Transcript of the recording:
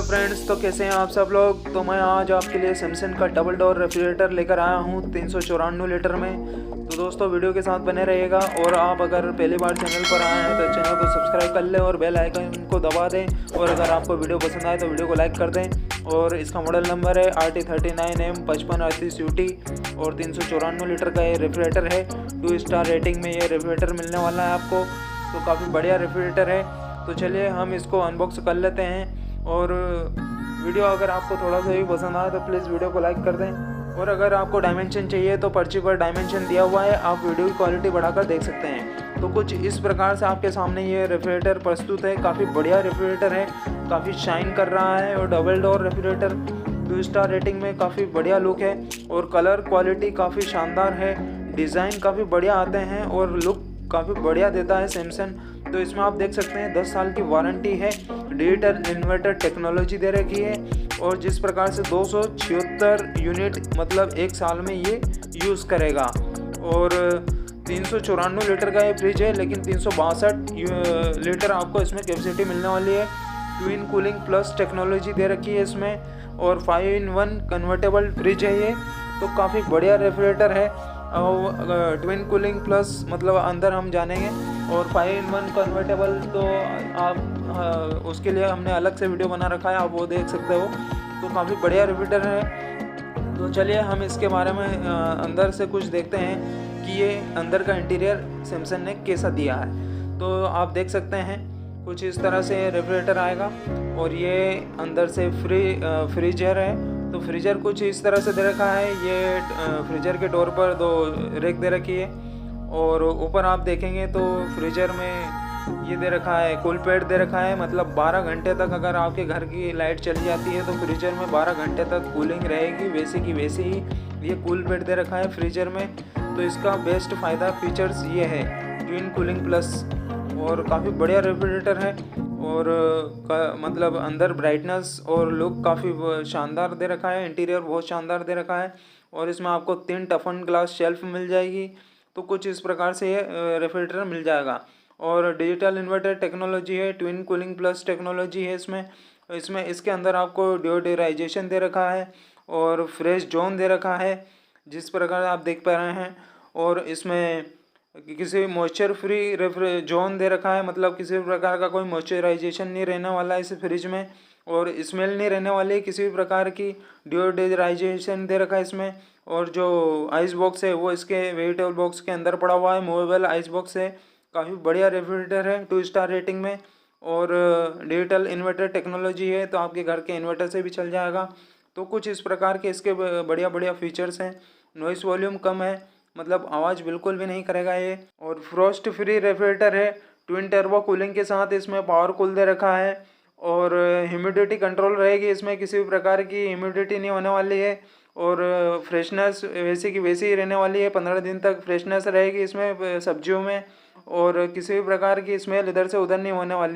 Hello friends, तो कैसे हैं आप सब लोग। तो मैं आज आपके लिए सैमसंग का डबल डोर रेफ्रिजरेटर लेकर आया हूं 394 लीटर में। तो दोस्तों वीडियो के साथ बने रहिएगा, और आप अगर पहली बार चैनल पर आए हैं तो चैनल को सब्सक्राइब कर लें और बेल आइकन को दबा दें। और अगर आपको वीडियो पसंद आए तो वीडियो को लाइक कर दें। और इसका मॉडल नंबर है RT39M 5538 UT और 394 लीटर का ये रेफ्रिजरेटर है। 2 स्टार रेटिंग में ये रेफ्रिजरेटर मिलने वाला है आपको। तो काफ़ी बढ़िया रेफ्रिजरेटर है। तो चलिए हम इसको अनबॉक्स कर लेते हैं। और वीडियो अगर आपको थोड़ा सा भी पसंद आए तो प्लीज़ वीडियो को लाइक कर दें। और अगर आपको डायमेंशन चाहिए तो पर्ची पर डायमेंशन दिया हुआ है, आप वीडियो की क्वालिटी बढ़ाकर देख सकते हैं। तो कुछ इस प्रकार से आपके सामने ये रेफ्रिजरेटर प्रस्तुत है। काफ़ी बढ़िया रेफ्रिजरेटर है, काफ़ी शाइन कर रहा है। और double door refrigerator 2 star rating में काफ़ी बढ़िया लुक है। और कलर क्वालिटी काफ़ी शानदार है, डिज़ाइन काफ़ी बढ़िया आते हैं और लुक काफ़ी बढ़िया देता है सैमसंग। तो इसमें आप देख सकते हैं 10 साल की वारंटी है, डिजिटल इन्वर्टर टेक्नोलॉजी दे रखी है। और जिस प्रकार से 276 यूनिट मतलब 1 साल में ये यूज़ करेगा। और 394 लीटर का ये फ्रिज है, लेकिन 362 लीटर आपको इसमें कैपेसिटी मिलने वाली है। ट्विन कूलिंग प्लस टेक्नोलॉजी दे रखी है इसमें। और 5-in-1 कन्वर्टेबल फ्रिज है ये। तो काफ़ी बढ़िया रेफ्रिजरेटर है। और ट्विन कूलिंग प्लस मतलब अंदर हम जानेंगे। और 5-in-1 कन्वर्टेबल तो आप उसके लिए हमने अलग से वीडियो बना रखा है, आप वो देख सकते हो। तो काफ़ी बढ़िया रेफ्रिजरेटर है। तो चलिए हम इसके बारे में अंदर से कुछ देखते हैं कि ये अंदर का इंटीरियर सैमसंग ने कैसा दिया है। तो आप देख सकते हैं कुछ इस तरह से रेफ्रिजरेटर आएगा। और ये अंदर से फ्रीजर है। तो फ्रीजर कुछ इस तरह से दे रखा है। ये फ्रीजर के डोर पर 2 रैक दे रखी है। और ऊपर आप देखेंगे तो फ्रीजर में ये दे रखा है, कूल पैड दे रखा है। मतलब 12 घंटे तक अगर आपके घर की लाइट चली जाती है तो फ्रीजर में 12 घंटे तक कूलिंग रहेगी, वैसे की वैसे ही। ये कूल पैड दे रखा है फ्रीजर में। तो इसका बेस्ट फ़ायदा फीचर्स ये है, ट्विन कूलिंग प्लस। और काफ़ी बढ़िया रेफ्रिजरेटर है। और मतलब अंदर ब्राइटनेस और लुक काफ़ी शानदार दे रखा है। इंटीरियर बहुत शानदार दे रखा है। और इसमें आपको 3 टफन ग्लास शेल्फ मिल जाएगी। तो कुछ इस प्रकार से ये रेफ्रिजरेटर मिल जाएगा। और डिजिटल इन्वर्टर टेक्नोलॉजी है, ट्विन कूलिंग प्लस टेक्नोलॉजी है इसमें इसके अंदर आपको डिओडराइजेशन दे रखा है और फ्रेश जोन दे रखा है, जिस प्रकार आप देख पा रहे हैं। और इसमें किसी मॉइस्चर फ्री जोन दे रखा है, मतलब किसी भी प्रकार का कोई मॉइस्चराइजेशन नहीं रहने वाला है इस फ्रिज में। और स्मेल नहीं रहने वाली है किसी भी प्रकार की। डिओडराइजेशन दे रखा है इसमें। और जो आइस बॉक्स है वो इसके वेजिटेबल बॉक्स के अंदर पड़ा हुआ है, मूवेबल आइस बॉक्स है। काफ़ी बढ़िया रेफ्रिजरेटर है 2 स्टार रेटिंग में। और डिजिटल इन्वर्टर टेक्नोलॉजी है, तो आपके घर के इन्वर्टर से भी चल जाएगा। तो कुछ इस प्रकार के इसके बढ़िया बढ़िया फीचर्स हैं। नॉइस वॉल्यूम कम है, मतलब आवाज़ बिल्कुल भी नहीं करेगा ये। और फ्रॉस्ट फ्री रेफ्रिजरेटर है, ट्विन टर्बो कूलिंग के साथ इसमें पावर कूल दे रखा है। और ह्यूमिडिटी कंट्रोल रहेगी इसमें, किसी भी प्रकार की ह्यूमिडिटी नहीं होने वाली है। और फ्रेशनेस वैसे की वैसे ही रहने वाली है, 15 दिन तक फ्रेशनेस रहेगी इसमें सब्जियों में। और किसी भी प्रकार की स्मेल इधर से उधर नहीं होने वाली।